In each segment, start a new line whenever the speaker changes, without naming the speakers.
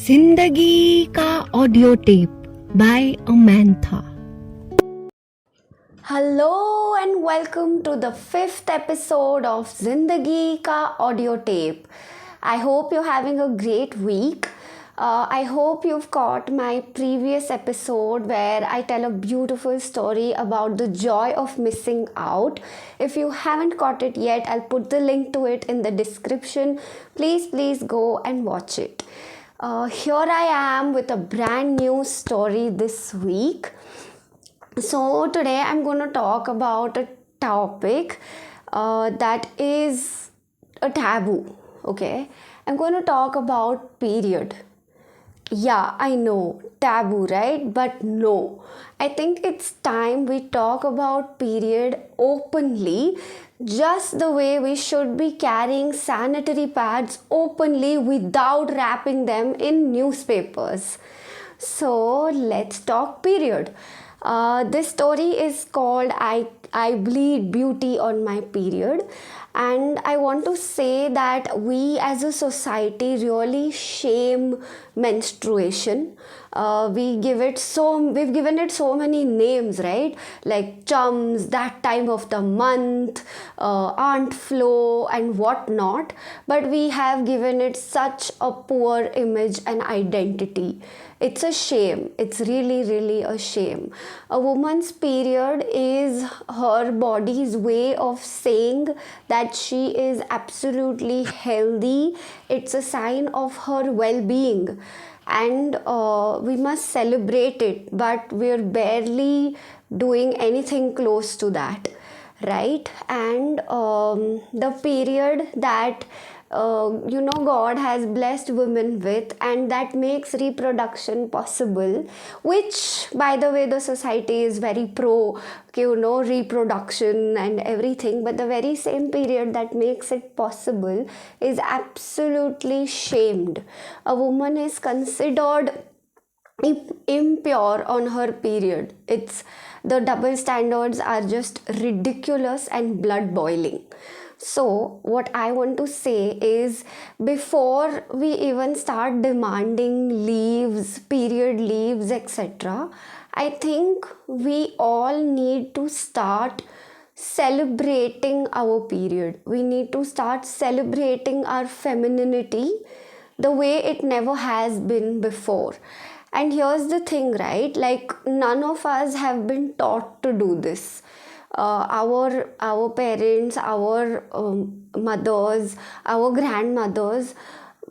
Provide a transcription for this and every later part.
जिंदगी का audio tape by Amantha.
Hello and welcome to the 5th episode of Zindagi Ka audio tape. I hope you're having a great week. I hope you've caught my previous episode where I tell a beautiful story about the joy of missing out. If you haven't caught it yet, I'll put the link to it in the description. Please go and watch it. Here I am with a brand new story this week. So, today I'm going to talk about a topic that is a taboo. Okay, I'm going to talk about period. Yeah, I know, taboo, right? But no, I think it's time we talk about period openly, just the way we should be carrying sanitary pads openly without wrapping them in newspapers. So let's talk period. This story is called I Bleed Beauty on My Period, and I want to say that we as a society really shame menstruation. We've given it so many names, right? Like chums, that time of the month, Aunt Flo, and whatnot. But we have given it such a poor image and identity. It's a shame. It's really a shame. A woman's period is her body's way of saying that she is absolutely healthy. It's a sign of her well-being, and we must celebrate it, but we're barely doing anything close to that, right? And the period that God has blessed women with, and that makes reproduction possible, which, by the way, the society is very pro, reproduction and everything, but the very same period that makes it possible is absolutely shamed. A woman is considered impure on her period. It's the double standards are just ridiculous and blood boiling. So, what I want to say is, before we even start demanding leaves, period leaves, etc., I think we all need to start celebrating our period. We need to start celebrating our femininity the way it never has been before. And here's the thing, right? Like, none of us have been taught to do this. Our parents, our mothers, our grandmothers,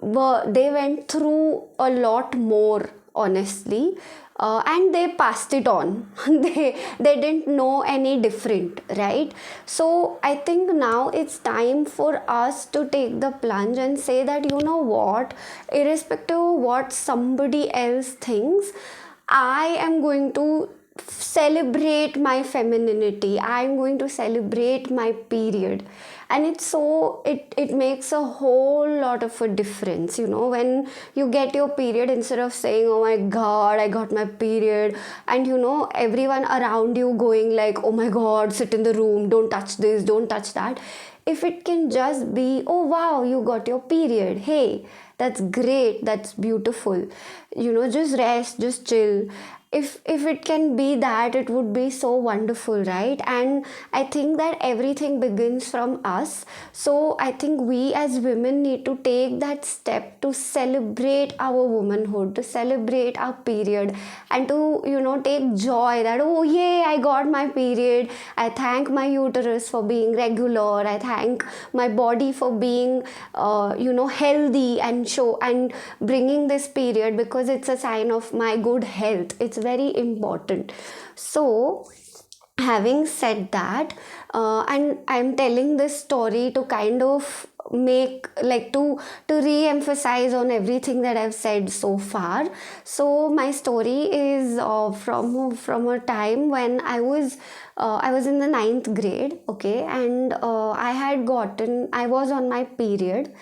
they went through a lot more, honestly, and they passed it on. They didn't know any different, right? So I think now it's time for us to take the plunge and say that, you know what, irrespective of what somebody else thinks, I am going to celebrate my femininity. I'm going to celebrate my period. And it makes a whole lot of a difference, when you get your period. Instead of saying, oh my god, I got my period, and everyone around you going like, oh my god, sit in the room, don't touch this, don't touch that. If it can just be, oh wow, you got your period, hey, that's great, that's beautiful, just rest, just chill. If it can be that, it would be so wonderful, right? And I think that everything begins from us. So I think we as women need to take that step to celebrate our womanhood, to celebrate our period, and to take joy that, oh yay, I got my period. I thank my uterus for being regular. I thank my body for being healthy and bringing this period, because it's a sign of my good health. It's very important. So, having said that, and I'm telling this story to kind of make, like, to re-emphasize on everything that I've said so far. So my story is from a time when I was in the 9th grade, okay, and I was on my period,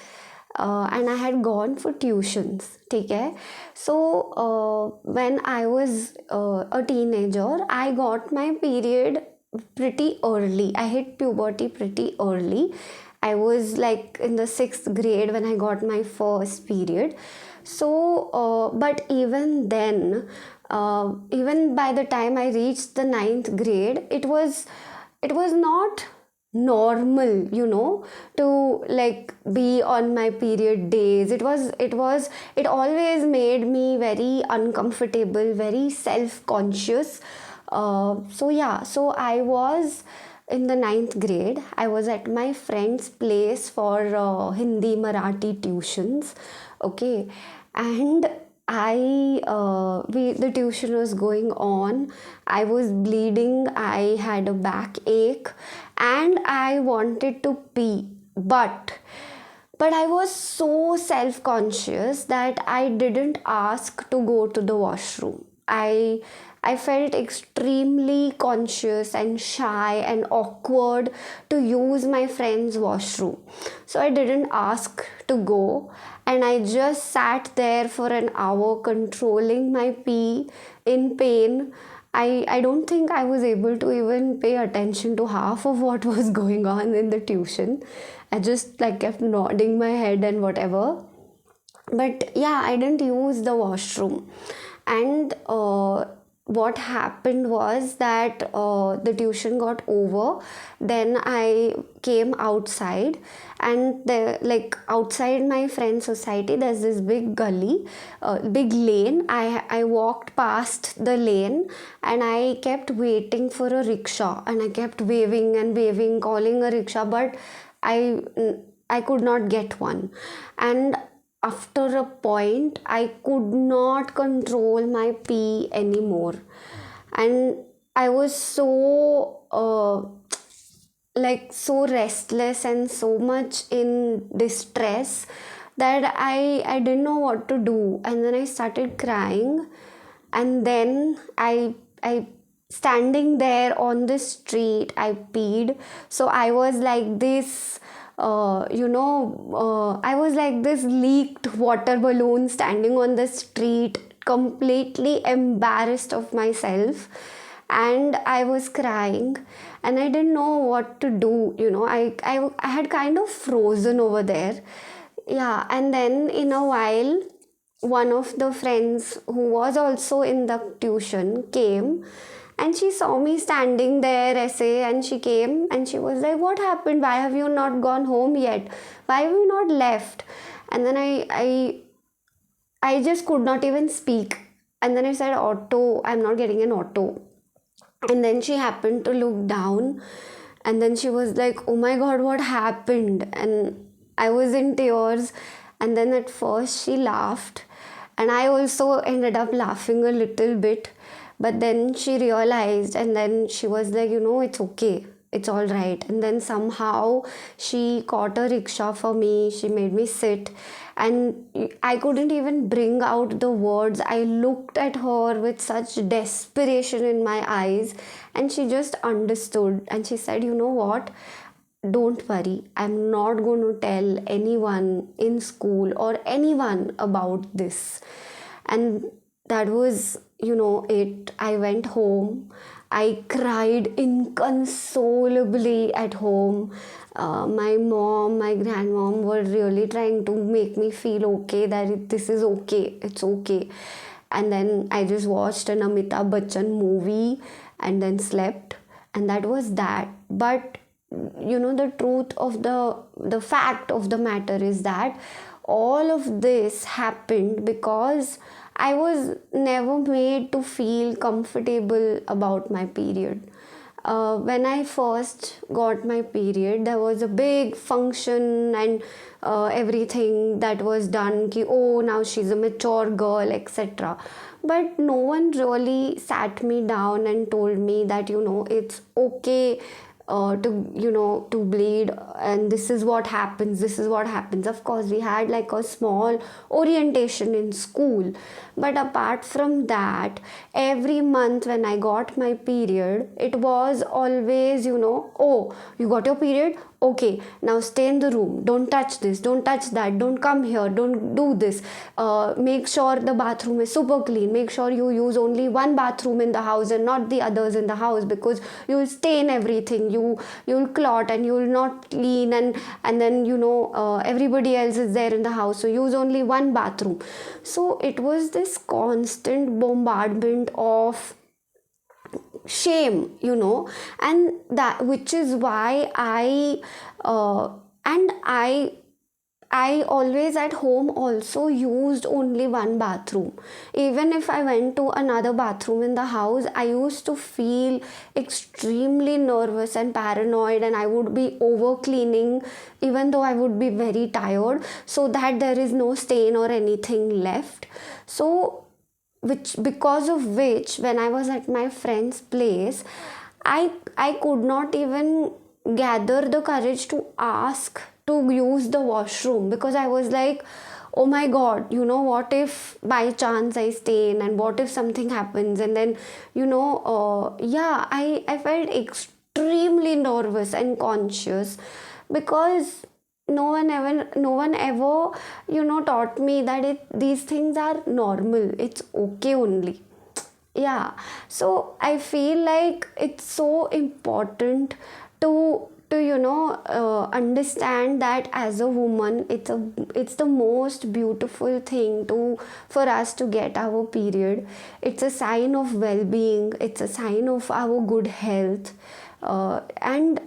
and I had gone for tuitions, okay. So when I was a teenager, I got my period pretty early. I hit puberty pretty early. I was like in the 6th grade when I got my first period. So but even then, even by the time I reached the ninth grade, it was not normal, to like be on my period days. It always made me very uncomfortable, very self conscious. So yeah, so I was in the ninth grade. I was at my friend's place for Hindi Marathi tuitions. Okay, and the tuition was going on. I was bleeding. I had a backache, and I wanted to pee, but I was so self conscious that I didn't ask to go to the washroom. I felt extremely conscious and shy and awkward to use my friend's washroom. So I didn't ask to go, and I just sat there for an hour controlling my pee in pain. I don't think I was able to even pay attention to half of what was going on in the tuition. I just like kept nodding my head and whatever. But yeah, I didn't use the washroom. And what happened was that the tuition got over. Then I came outside, and like outside my friend's society, there's this big gully, big lane. I walked past the lane, and I kept waiting for a rickshaw, and I kept waving and waving, calling a rickshaw, but I I could not get one. And after a point, I could not control my pee anymore. And I was so like so restless and so much in distress that I didn't know what to do. And then I started crying, and then I standing there on the street, I peed. So I was like this, I was like this leaked water balloon standing on the street, completely embarrassed of myself. And I was crying, and I didn't know what to do. I had kind of frozen over there. Yeah, and then in a while, one of the friends who was also in the tuition came, and she saw me standing there, essay, and she came and she was like, "What happened? Why have you not gone home yet? Why have you not left?" And then I just could not even speak. And then I said, "Auto, I'm not getting an auto." And then she happened to look down, and then she was like, "Oh my god, what happened?" And I was in tears. And then at first she laughed, and I also ended up laughing a little bit. But then she realized, and then she was like, "It's okay, it's all right." And then somehow she caught a rickshaw for me. She made me sit, and I couldn't even bring out the words. I looked at her with such desperation in my eyes, and she just understood. And she said, "You know what? Don't worry. I'm not going to tell anyone in school or anyone about this." And that was, it. I went home. I cried inconsolably at home. My mom, my grandmom were really trying to make me feel okay, that this is okay, it's okay. And then I just watched an Amitabh Bachchan movie and then slept. And that was that. But the truth of the fact of the matter is that all of this happened because I was never made to feel comfortable about my period. When I first got my period, there was a big function and everything that was done. Ki, oh, now she's a mature girl, etc. But no one really sat me down and told me that, it's okay to bleed, and this is what happens, of course we had like a small orientation in school, but apart from that, every month when I got my period, it was always, oh, you got your period, okay, now stay in the room, don't touch this, don't touch that, don't come here, don't do this, make sure the bathroom is super clean, make sure you use only one bathroom in the house and not the others in the house, because you'll stain everything, you'll clot and you'll not clean, and then everybody else is there in the house, so use only one bathroom. So it was this constant bombardment of shame, and that, which is why and I always at home also used only one bathroom. Even if I went to another bathroom in the house, I used to feel extremely nervous and paranoid, and I would be over cleaning even though I would be very tired, so that there is no stain or anything left. So which because of which, when I was at my friend's place, I could not even gather the courage to ask to use the washroom, because I was like, oh my god, what if by chance I stain, and what if something happens, and then yeah, I felt extremely nervous and conscious, because no one ever taught me that these things are normal, it's okay only. Yeah, so I feel like it's so important to understand that as a woman, it's the most beautiful thing for us to get our period. It's a sign of well-being, it's a sign of our good health, and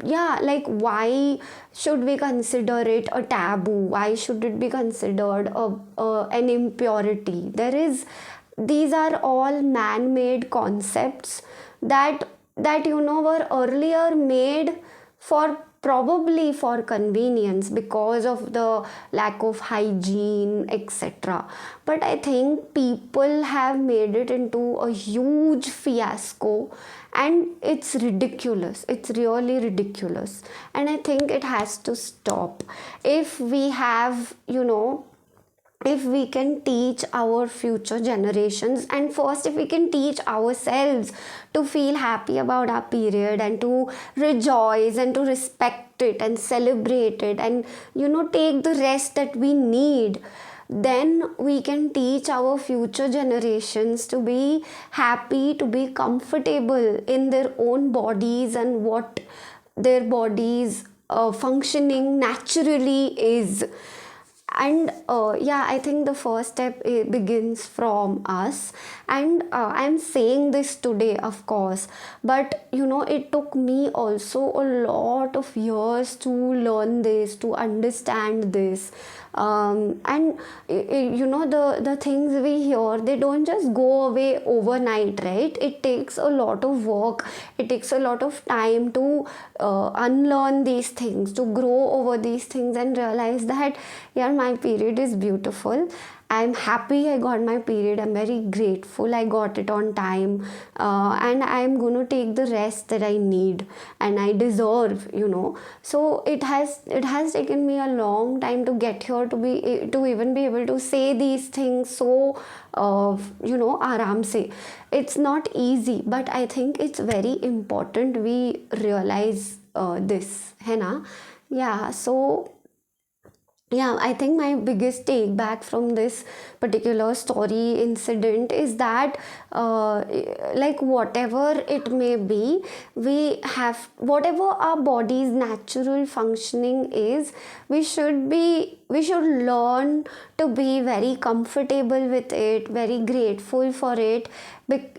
yeah, like, why should we consider it a taboo? Why should it be considered an impurity? These are all man-made concepts that were earlier made for, probably for convenience, because of the lack of hygiene, etc. But I think people have made it into a huge fiasco, and it's ridiculous, it's really ridiculous, and I think it has to stop. If we have if we can teach our future generations, and first if we can teach ourselves to feel happy about our period, and to rejoice and to respect it and celebrate it, and take the rest that we need, then we can teach our future generations to be happy, to be comfortable in their own bodies, and what their bodies functioning naturally is. And yeah, I think the first step begins from us, and I'm saying this today, of course, but it took me also a lot of years to learn this, to understand this. And the things we hear, they don't just go away overnight, right? It takes a lot of work, it takes a lot of time to unlearn these things, to grow over these things, and realize that, yeah, my period is beautiful, I'm happy I got my period, I'm very grateful I got it on time, and I'm going to take the rest that I need and I deserve. So it has taken me a long time to get here, to even be able to say these things so aaram se. It's not easy, but I think it's very important we realize this, hai na? Yeah, so yeah, I think my biggest take back from this particular story incident is that like, whatever it may be, whatever our body's natural functioning is, we should learn to be very comfortable with it, very grateful for it,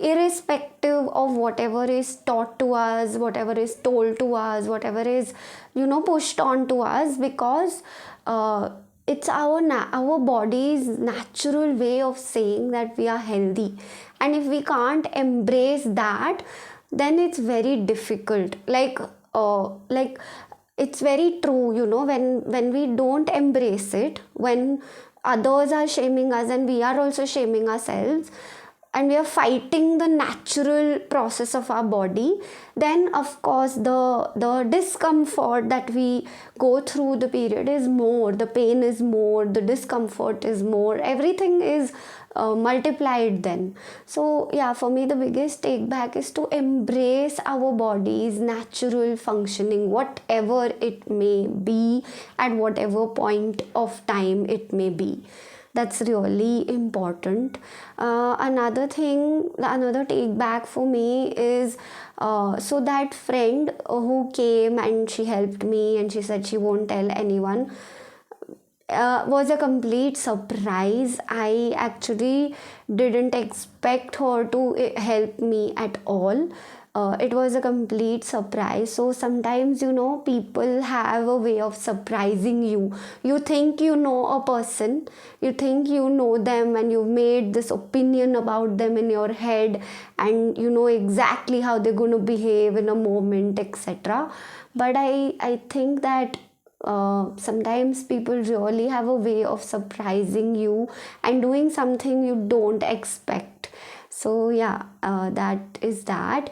irrespective of whatever is taught to us, whatever is told to us, whatever is pushed on to us, because it's our body's natural way of saying that we are healthy. And if we can't embrace that, then it's very difficult. Like it's very true, when we don't embrace it, when others are shaming us and we are also shaming ourselves, we are fighting the natural process of our body, then of course the discomfort that we go through the period is more, the pain is more, the discomfort is more, everything is multiplied then. So yeah, for me the biggest take back is to embrace our body's natural functioning, whatever it may be, at whatever point of time it may be. That's really important. Another thing, another take back for me is, so that friend who came and she helped me and she said she won't tell anyone, was a complete surprise. I actually didn't expect her to help me at all. It was a complete surprise. So sometimes, people have a way of surprising you. You think you know a person, you think you know them, and you've made this opinion about them in your head, and you know exactly how they're going to behave in a moment, etc. But I think that sometimes people really have a way of surprising you and doing something you don't expect. So yeah, that is that.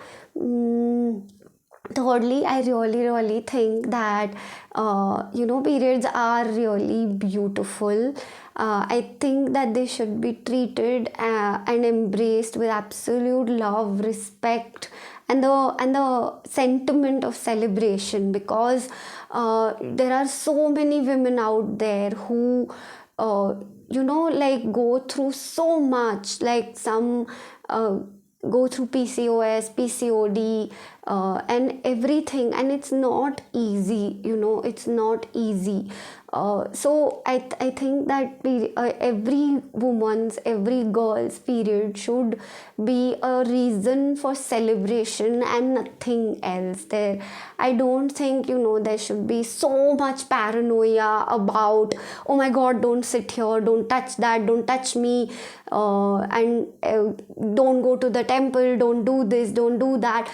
Thirdly, I really think that periods are really beautiful. I think that they should be treated and embraced with absolute love, respect, and the sentiment of celebration, because there are so many women out there who like go through so much, like some go through PCOS, PCOD, and everything, and it's not easy. It's not easy. So I think that every woman's, every girl's period should be a reason for celebration and nothing else. I don't think there should be so much paranoia about, oh my god, don't sit here, don't touch that, don't touch me, and don't go to the temple, don't do this, don't do that.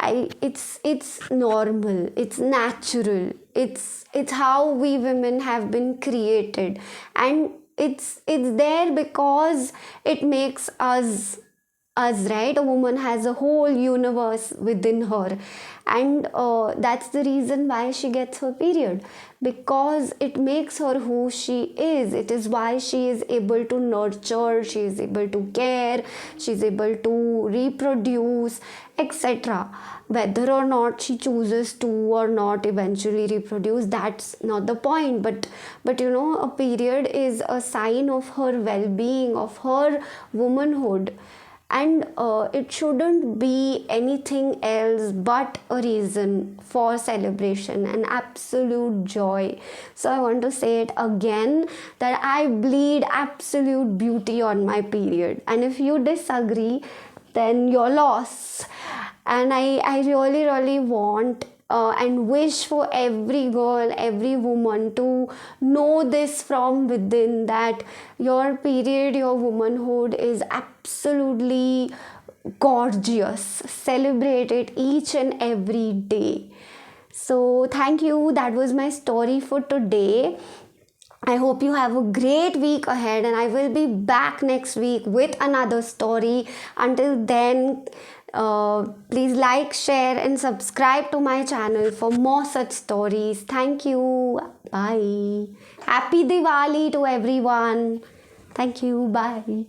It's normal, it's natural, it's how we women have been created, and it's there because it makes us, right? A woman has a whole universe within her, and that's the reason why she gets her period, because it makes her who she is. It is why she is able to nurture, she is able to care, she is able to reproduce, etc. Whether or not she chooses to or not eventually reproduce, that's not the point. But a period is a sign of her well-being, of her womanhood, and it shouldn't be anything else but a reason for celebration and absolute joy. So I want to say it again, that I bleed absolute beauty on my period, and if you disagree, then your loss. And I really want and wish for every girl, every woman to know this from within, that your period, your womanhood is absolutely gorgeous. Celebrate it each and every day. So thank you. That was my story for today. I hope you have a great week ahead, and I will be back next week with another story. Until then, please like, share, and subscribe to my channel for more such stories. Thank you. Bye. Happy Diwali to everyone. Thank you. Bye.